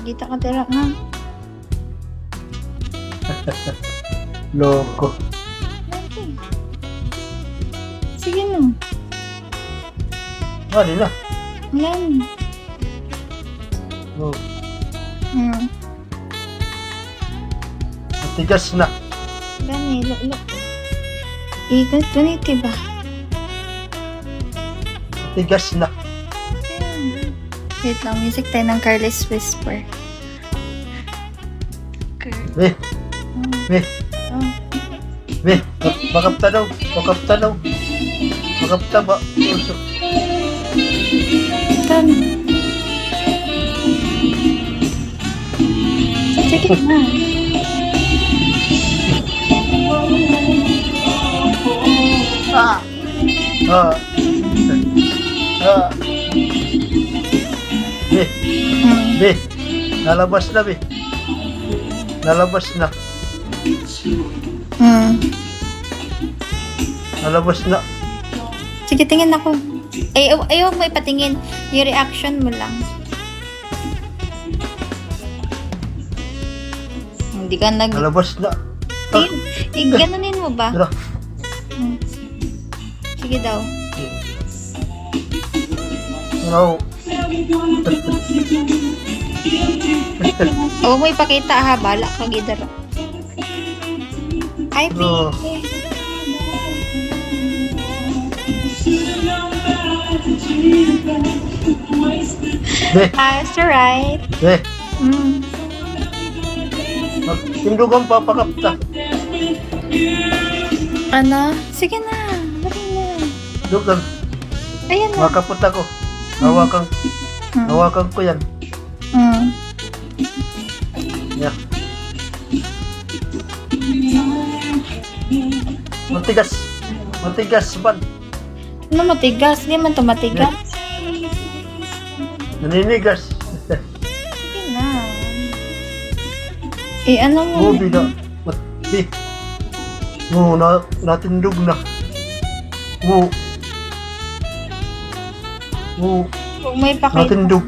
Kita ka tira nga. Loko. Okay. Sige no. Di na. Wala na. Oh, matigas na. Gani, lok. Ikot, ganito ba? Matigas na. Wait lang, music tayo ng Careless Whisper. Be, be, Oh. be. Makapta daw. Makapta daw. Makapta ba? Puso. Tan. Sige na. Ah! Ah! Ah! Be, be. Nalabas na, be. Nalabas na. Nalabas na. Sige, tingin ako. Ay, huwag mo ipatingin. Yung reaction mo lang. Hindi ka Nalabas na. Ganunin mo ba? Tara. Sige daw. No. Huwag mo ipakita ha. Bala ka, gidara. Ay, No. Be, That's right. be. Mm. Tindugan pa pakapta. Ano? Sige na. Dali na. Dugan. Ayan na. Makaput ako. Hawakan. Hawakan ko yan. Yeah. Matigas. Matigas ba? Ano matigas? Hindi man to matigas. Naninigas. Sige na. Ano mo? Ubi na. Mati. Natindog na. Huwag mo ipakita. Natindog.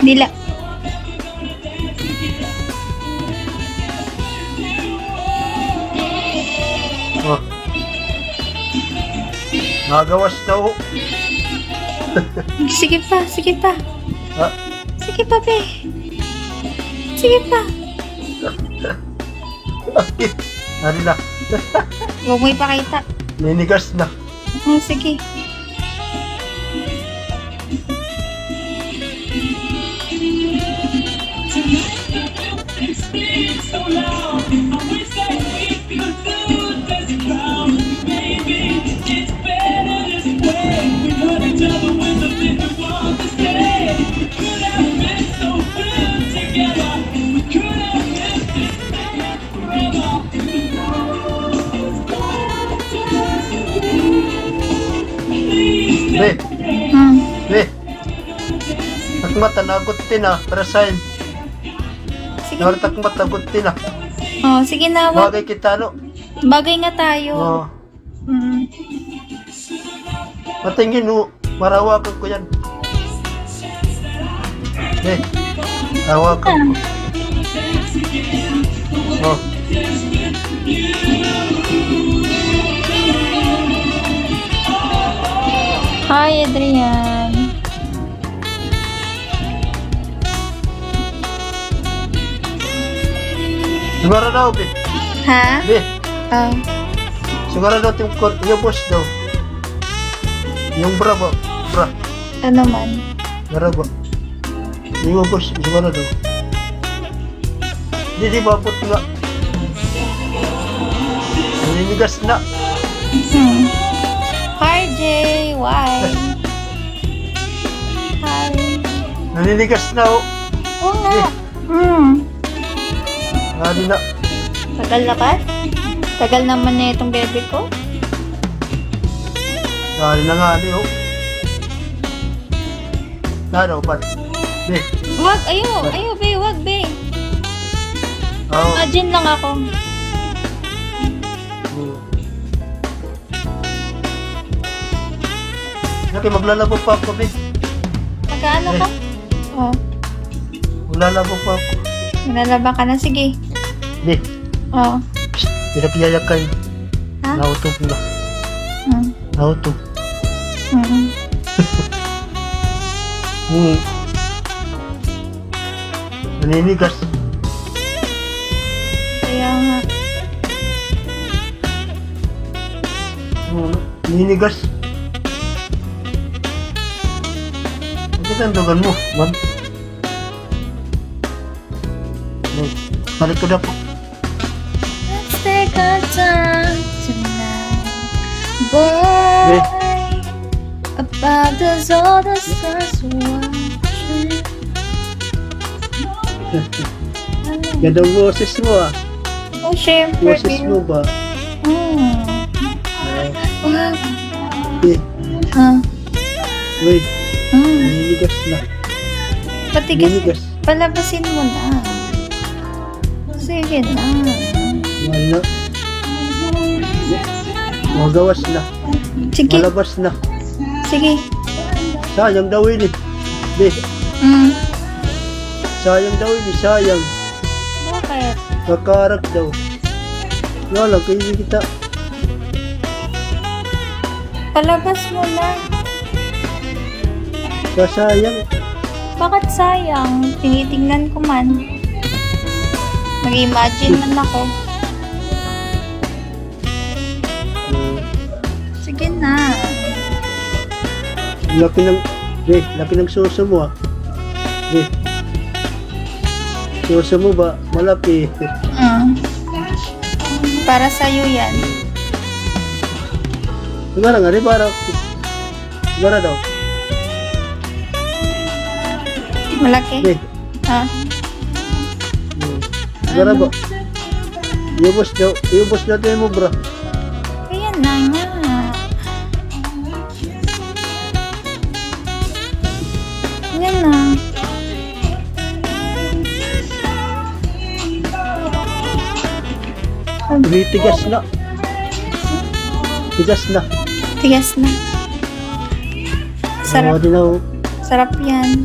Dila. Oh. Nagawas na ho. Sige pa, sige pa. Ha? Sige pa, be. Sige pa. Nari na. Huwag mo ipakita. Ninigas na. Sige. Be, be. Takmata nagot na. Parasain. Sige. Takmat nagot na. Oh, sige na. Bagay kita no. Bagay nga tayo. Oh. Mm. Matingin ho. Marawakan ko yan. Be. Hawakan ko. Oh. Hi, Adrian. Sigurado be. Ha? Be. Oh. Sigurado yung boss daw. Yung bra ba? Bra. Ano man? Bra ba? Yung boss. Sigurado. Hindi babot nga. Naninigas na. Hi, Jay. Why? Hi. Naninigas na ho. Oo nga. Nani na. Tagal na ka? Tagal naman na itong bebe ko. Nani na nga ni ho. Ano, ba't? Be. Wag, ayo, be, wag, be. Oo. Imagine lang ako. Laki, maglalabo pa ako, be. Magkaano ka? Oh, Maglalabo pa ako. nilalaba ka na. Sige. Be, Oh. pinapiyayak kayo. Ha? Nautog na. Hmm. Nautog. Mm. Naninigas. Kaya nga. Naninigas. Ito ang dugan mo, man. Balik ko na po. Let's take our time tonight, boy. About the all the stars watching. Ganda ang boses mo ah. Oh, syempre. Boses mo ba? Hmm. Ah, Wow. eh, Ah. wait, Hmm. naninigas na. Patigas. Naninigas. Palabasin mo na. Sige na. Wala. Magawas na. Sige. Malabas na. Sige. Sayang daw yun eh. Be, Hmm. sayang daw yun eh. Sayang. Bakit? Kakarak daw. Wala, kayo kita. Palabas mo na. Sasayang. Bakit sayang? Tinitingnan ko man. Mag-imagine man ako. Sige na. Laki ng, be, laki ng suso mo ah. Be, suso mo ba? Malaki. Mm. Para sa'yo yan. Sigara nga rin, para. Sigara daw. Malaki? Be, Ha? sigara ba? Iubos natin mo bra. Kaya na nga. Yan na. Tigas na. Tigas na. Tigas na. Sarap. Din ako. Sarap yan.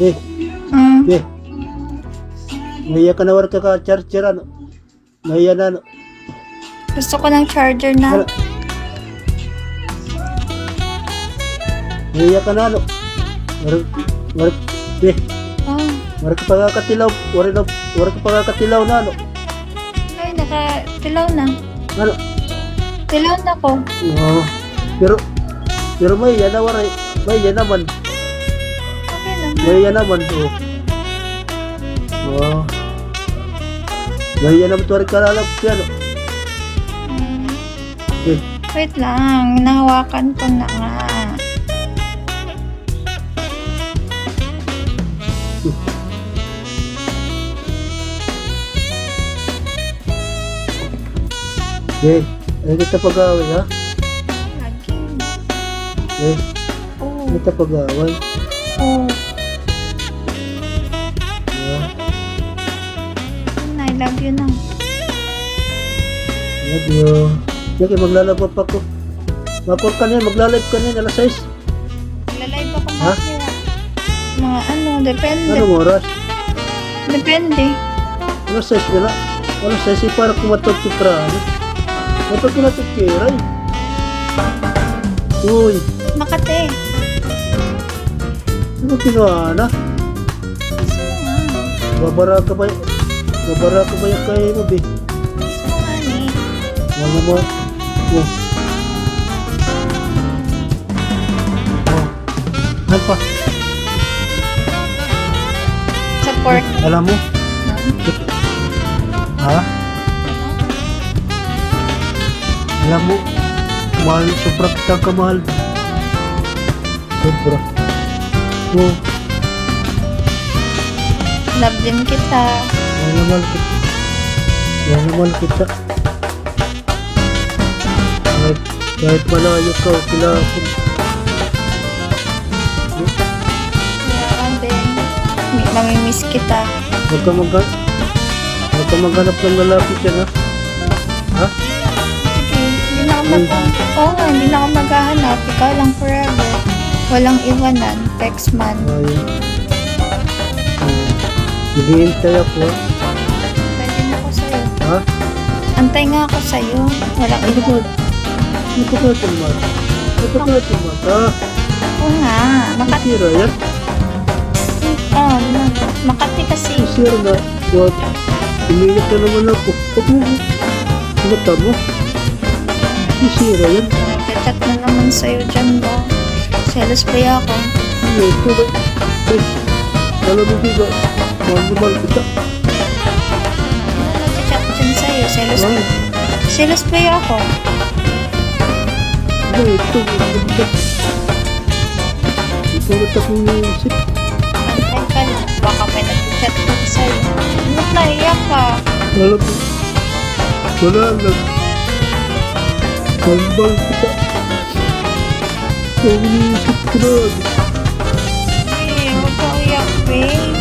Eh, Mm. eh. Naiya ka na war ka charger ano. Naiya na ano. Gusto ko ng charger na. Ano? Naiya ka na ano. War, eh. Oh. War ka pagkakatilaw. War ka pagkakatilaw na ano. Ay, nakatilaw na. Ano? Tilaw na ko. Oo. Pero may yan na waray. May yan naman. Okay lang. May yan naman. Oh. Wow. May yan naman tuwari kalalap. Yan. Mm. Eh. Wait lang. Nahawakan ko na nga. Eh. Ay kita pag-away ha. Lagi. Eh. Oh. Kita pag-away. Oh. Yeah. I love you na. Love you. Sige, maglalaba pa ko. Mapor ka niya, maglalib ka niya, alas 6. Magla-live ako Ha? mamaya. Mga ano, depende. Anong oras? Depende. Alas 6 na na. Alas 6, para kumatot si Prano. Kapag kinatot kiray. Uy, Makate. ano ginawa na? Gusto mo nga. Babara ka ba yung kaya mo, be? Gusto mo nga ni. Wala mo. Oh. Oh. Ano pa? Support. Alam mo? Ha? Alam mo? Mahal, sobra kitang kamahal. Sobra. Oh, Love din kita. mahal kita. Mahal kita. Kahit malayo ka, kilapon. Kaya lang din. Mamimiss kita. Huwag ka maghanap ng lalaki dyan, ha? Ha? Sige, hindi na ako Oo nga, hindi na ako maghahanap. Ikaw lang forever. Walang iwanan. Textman. Ayun. Naghihintay ako, ha? Antay din ako sa'yo. Ha? Antay nga ako sa'yo. Walang Ano ba? iwanan. Ano ba natin, Mat? Ano ba natin, Mat, ha? Oo nga. Sira yan? Makati kasi. Sira na. What? Umiingat na naman ako. Huwag mo. Mata mo. Sira yan. Chat na naman sa'yo dyan ba? Selos pa ako. Ano ito ba? Alam mo ba? Mahal kita. Ano nag-chat dyan sa'yo? Ay, Selos pa ako. ano ito? Ito na tapong naisip. Antay ka lang. Baka may nag-chat dyan sa'yo. Ano naiyak ka? Alam mo. Wala lang. Mahal kita. Ang iniisip ko na. Huwag ka uyak, babe.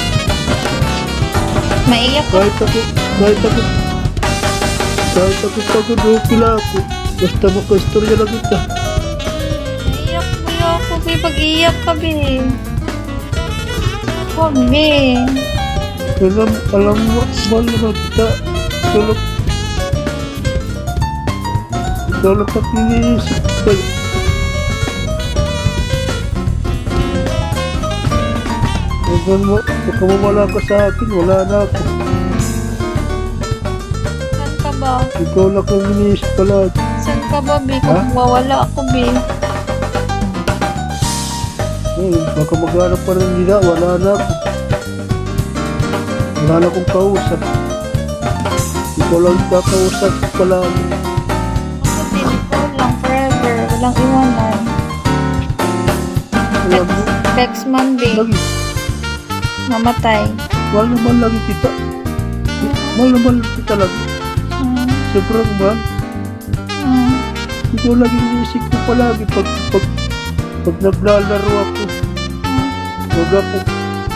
Maiyak ka. Kahit ako pagod, okay lang ako. Basta makaistorya lang kita. Iyak mo ako, babe. Pag-iyak ka, babe. Huwag, babe. Alam mo, mahal naman kita. Ikaw lang ang iniisip ko. Huwag mawala ka sa akin, wala na ako. Saan ka ba? Ikaw lang ang iniisip palagi. Saan ka ba, babe? Ha? Kung mawala ako, babe. Baka maghanap pa rin nila, wala na ako. Wala na akong kausap. Ikaw lang kakausap palagi. Ako din, ikaw lang forever. Walang iwanan. Alam mo, Textman, babe. lagi, Mamatay. mahal naman lagi kita. Mahal naman kita lagi. Sobrang mahal. Ikaw lang iniisip ko palagi pag naglalaro ako. Huwag ako,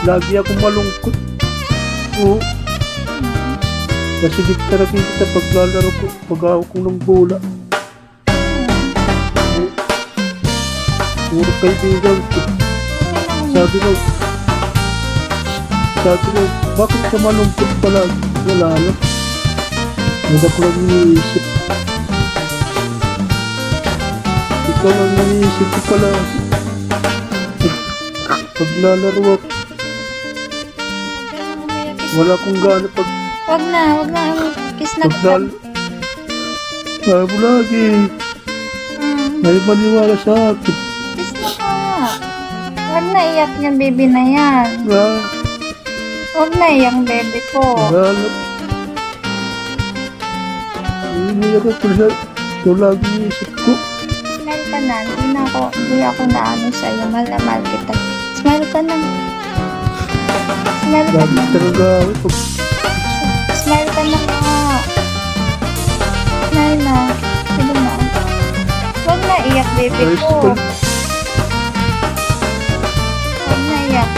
lagi akong malungkot. Oo. Kasi di talaga kita paglalaro ko, pag-awak ko ng bola. Puro kaibigan ko. Sabi ko, bakit ka malungkot palagi? Wala lang. Huwag ako lang iniisip. Ikaw lang iniisip ko palagi. Paglalaro ako, wala akong gana pag Wag na. Kiss na kita. paglalaro. Sabi mo lagi, may maniwala sa akin. Kiss na ka. Wag na iyak niyan, baby na yan. Wag na iyak, baby ko. Wala. Iniyak ako sa ito lagi iniisip ko. Smile ka na. Hindi ako na ano sa'yo. Mahal na mahal kita. Smile ka na. Smile ka Lagi na. talaga ako. Smile ka na nga. Smile na. Sige na. Wag na iyak, baby Ayos ko. ko. Wag na iyak.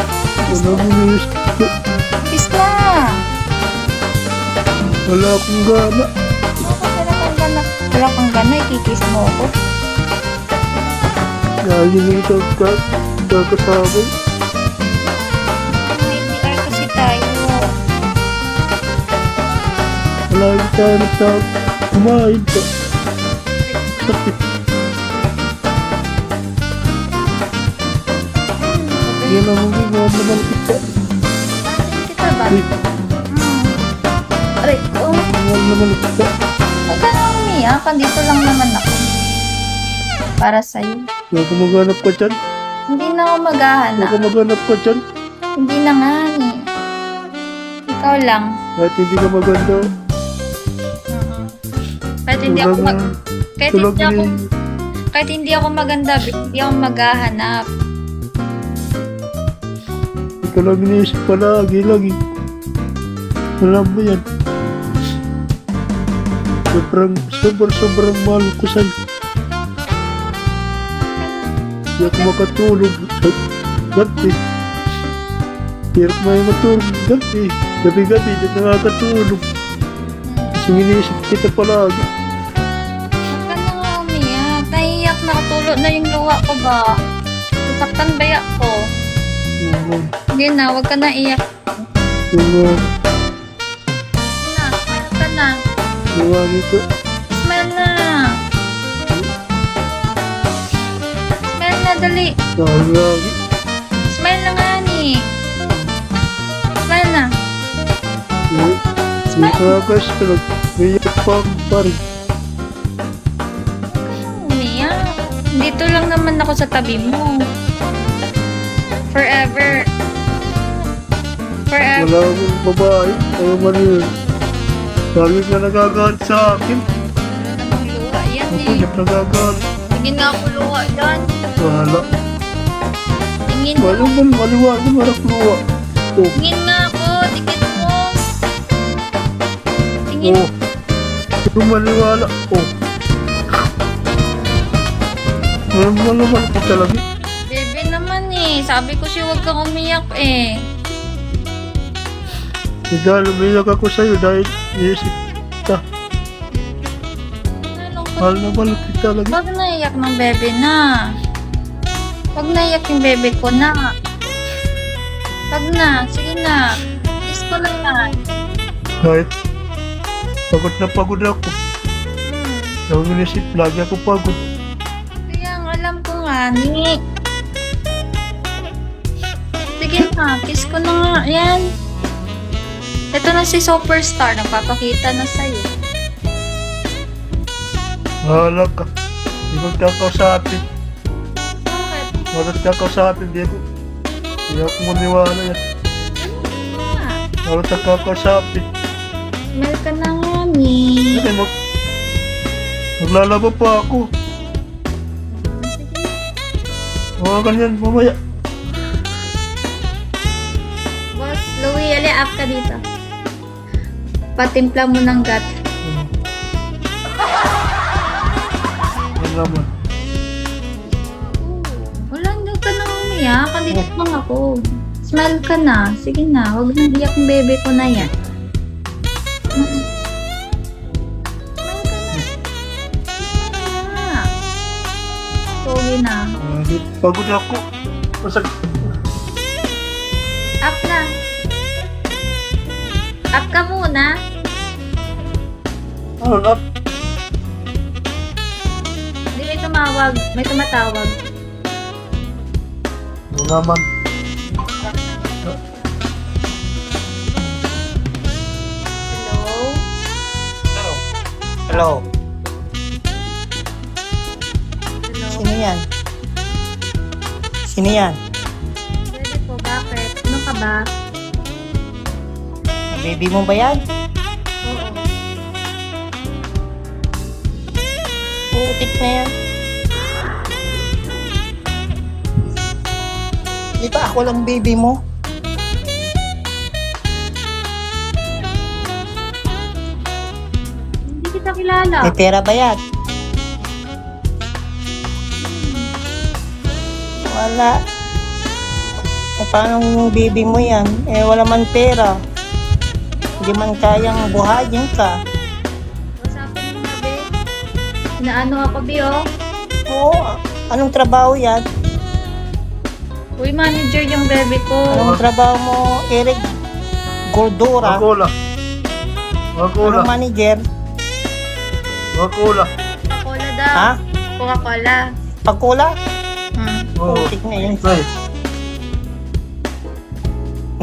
Wala akong iniisip ko. Kiss na. Wala akong gana. Wala kang gana. Ikikiss mo ako. Lagi nito kakasabay. May PR kasi tayo. Lagi tayo na kumain ka. Yan ang mga naman kita. Kita ba? Aray ko. Yan naman kita. Huwag ka na umiyak. Dito lang naman ako. Para sa'yo. Huwag ka maghanap ka dyan. Hindi na ako Huwag maghahanap. ka maghanap ka dyan. Hindi na nga eh. Ikaw lang. Kahit hindi ka maganda. Kahit hindi ako mag... Kahit Tulog hindi ako... ni... Kahit hindi ako maganda, hindi ako maghahanap. Ikaw lang iniisip palagi lagi. Alam mo yan. Sobrang mahal ko sa'yo. Di ako makatulog. Gabi. Hirap may matulog. Gabi. Gabi-gabi, di nakakatulog. Kasi iniisip kita palagi. Huwag ka na nga umiyak. Naiiyak na, tulo na yung luha ko ba? Sasaktan ba ko? Hindi na, huwag ka na iyak. Yung Na, smile ka na. gawa nito. Smile na. Smile na, dali. Lagi. Smile na nga ni. Smile na. Hindi ka guys, nag-iyak pa ako pa rin. Umiyak. Dito lang naman ako sa tabi mo. Forever. Forever. Wala akong babae. Ayaw man yun. Lagi ka nagagalit sa akin. Namang luha yan Ako eh. niya nagagalit. Sige nga ako luha yan. Wala. Tingin mo. Maluman, maliwanag, marak luwa. Oh, Tingin nga ako. Tingin mo. Tingin. oh. Yung maliwala. Oh. Malaman ko talaga. Bebe naman eh. Sabi ko siya huwag kang umiyak eh. Dahil umiyak ako sa'yo dahil iisip ka. Nalungkot. Mahal na mahal kita talaga. Huwag naiyak ng bebe na. Huwag naiyak yung bebe ko na. Huwag na. Sige na. Kiss ko na yan. Kahit pagod na ako. Yung inisip, lagi ako pagod. Kaya ang alam ko nga ni. Sige na. Kiss ko na nga. Yan. Ito na si Superstar. Nagpapakita na sa'yo. Mahala ka. Di ko kakausapin. Bakit? Malat kakausapin, di ako. Di ako maniwala yan. Ah, Malat kakausapin. smile ka na nga ni. Kasi maglalaba pa ako. Mga ganyan, mamaya. Boss, Louie, up ka dito. Patimpla mo ng gat. Yan naman. Wala, hindi ka na umiyak. Dito lang ako. Smile ka na. Sige na. Huwag nang iyak ng bebe ko na yan. Smile ka na. Pogi na. Pagod ako. Masag... Up na. Up ka muna. Ano na? Hindi may tumawag. May tumatawag. Ano naman? Hello? Hello, Hello? sino yan? Sino yan? Bebe po, bakit? Ano ka ba? Baby mo ba yan? Oo. Putik na yan. Di ba ako lang baby mo? Hindi kita kilala. May pera ba yan? Wala. E paano yung baby mo yan? Eh wala man pera. Hindi man kayang buhayin ka. Usapin mo nga, be. Inaano ako, be, oh. Oo, anong trabaho yan? Uy, manager yung bebe ko. Anong trabaho mo, Eric? Gordura? Wakula. Wakula. Anong manager? Wakula. Coca-Cola daw. Ha? Coca-Cola. Pagkula? Oo. Putik na yun. Hey.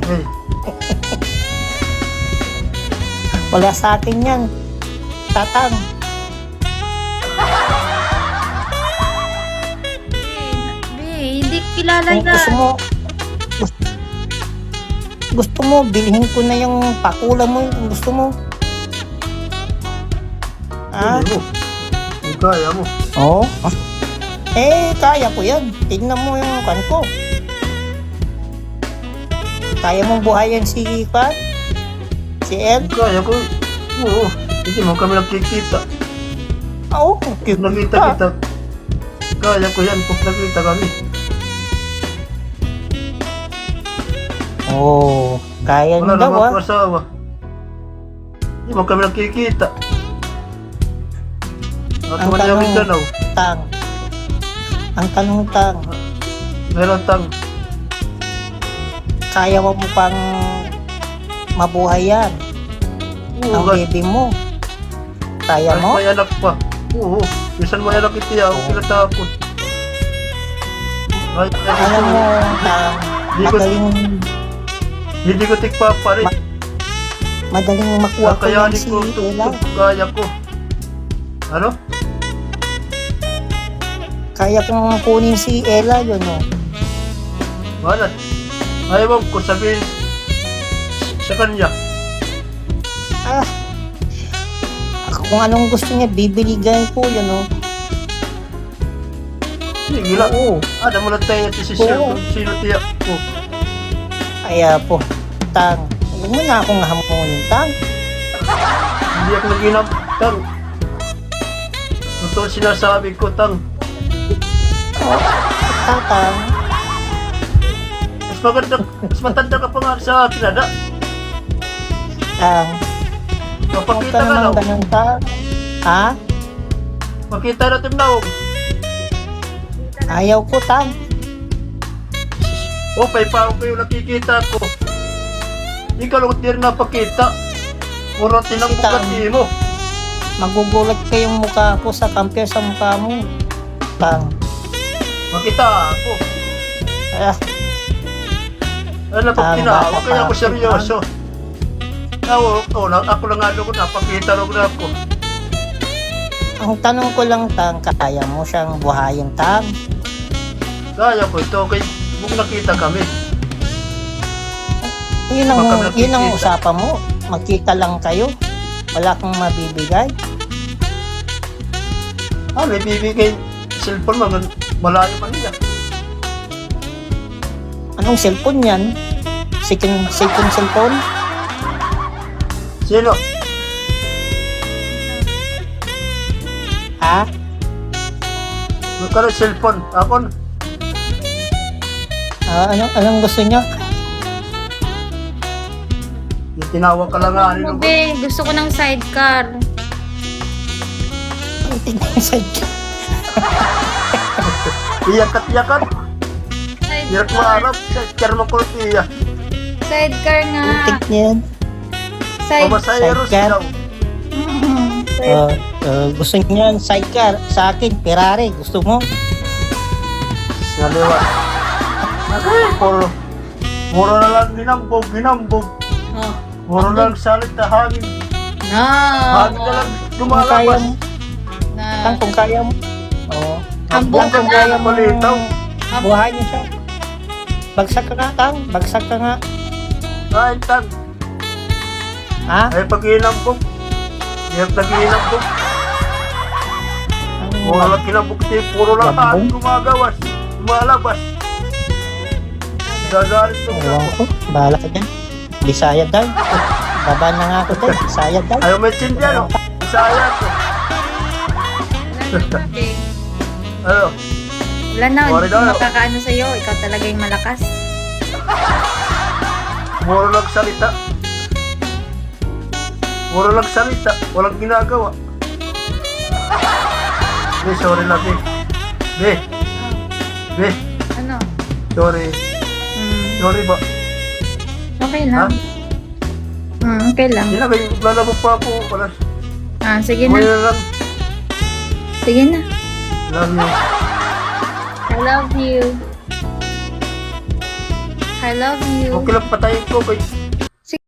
Hey. Wala sa akin yan. Tatang. Be, hindi kilala Kung gusto yan. mo, gusto mo, bilhin ko na yung pakula mo kung gusto mo. Ha? Hindi mo. Hindi kaya mo. Oo. Eh, kaya ko yan. Tingnan mo yung kan ko. Kaya mong buhayan si Pat? Si Ed? Hindi kaya ko. Oo. Hindi mo kami nakikita. Oo, Pag cute nakita ka. kita, kaya ko yan pag nakita kami. Oo, kaya Wala niyo daw naman ah. ako asawa. Hindi mo kami nakikita. At Ang naman tanong- namin danaw. Tang. Ang tanong tang, Meron tang. kaya mo pang mabuhay yan? Ang Oo, baby mo. Kaya kahit mo? may anak pa. Oo, minsan may anak iti ako, pinatakot. Kahit Alam mo, tang, Hindi ko- madaling, hindi ko tikpaparin. madaling makuha ko yan Kakayanin si ko Ella. kaya ko. Ano? Kaya kong kunin si Ella yun oh. Wala. Ayaw ko sabihin sa kanya. Ah, kung anong gusto niya, bibiligan ko yun oh. Sige lang. Oo. Ada mo lang tayo si Sir Oo. kung sino tiyak ko. Kaya po, tang, huwag mo na akong hamunin, tang. Hindi ako naginap. Tang. Totoo sinasabi ko, Tang. Tatang, Mas maganda, mas matanda ka pa nga sa akin, ada. tang, huwag ka Mapakita ka naman na. ganun, tang. Ha? Makita natin na. Ayaw ko, tang. O, pa ako kayo nakikita ko. Ikaw lang di rin napakita. Puro tinangbukan Tang. mo. Magugulat kayong mukha ko sa compare sa mukha mo. Tang. Makita ako. Ah, Ano pag Tang, tinawag, bata kaya ako pa, seryoso. Ako lang ano ko, napakita lang na ako. ang tanong ko lang, tang, kaya mo siyang buhayin, tang? Kaya ko ito, kay kung nakita kami. Yun Baka ang, nakikita. yun ang usapan mo. Magkita lang kayo. Wala kang mabibigay. May bibigay cellphone mo, malayo man niya. Anong cellphone yan? Second cellphone? Sino? Ha? Magkaroon cellphone. Ako, Anong gusto niya? tinawag ka lang nga. Ano, be? Gusto ko ng sidecar. Ang tingnan sa Iyak at iyakan. Iyak mo Sidecar. harap. Kaya mo ko iya. Sidecar nga. Tik niyan. Pamasayero Sidecar. silaw. Gusto niya sidecar. Sa akin, Ferrari. Gusto mo? Sa liwa. Puro na lang ginambog. Oh. Puro lang salit na hangin. No. Hangin na lang Kung kaya lumalabas. mo. Na. Tang, kung kaya mo. Oo. Ambog Tang, kung ka kaya na. mo. Malitaw. Buhayin niyo siya. Bagsak ka nga, Tang. Bagsak ka nga. Ay, Tang. Ha? Ay, pag-inambog. Iyak nag-inambog. Puro lang kinambog. Puro lang hangin gumagawas. Lumalabas. Gagalit ko Ewan ko. Bahala ka dyan. Bisaya daw. Baba na nga ako dyan. Bisaya daw. Ayaw may tsindihan, no? Bisaya ko. Wala na, be. Ano? Wala na, Sorry hindi ko daw. makakaano sa'yo. Ikaw talaga yung malakas. Puro lang salita. Puro lang salita. Walang ginagawa. Sorry na, Be. Be. Ano? Sorry. Sorry ba? Okay lang. Okay lang. Hindi na, kayo lalabog pa ako. Wala. Sige Kumain na. na lang. Sige na. Love you. I love you. I love you. Okay lang patayin ko. Kay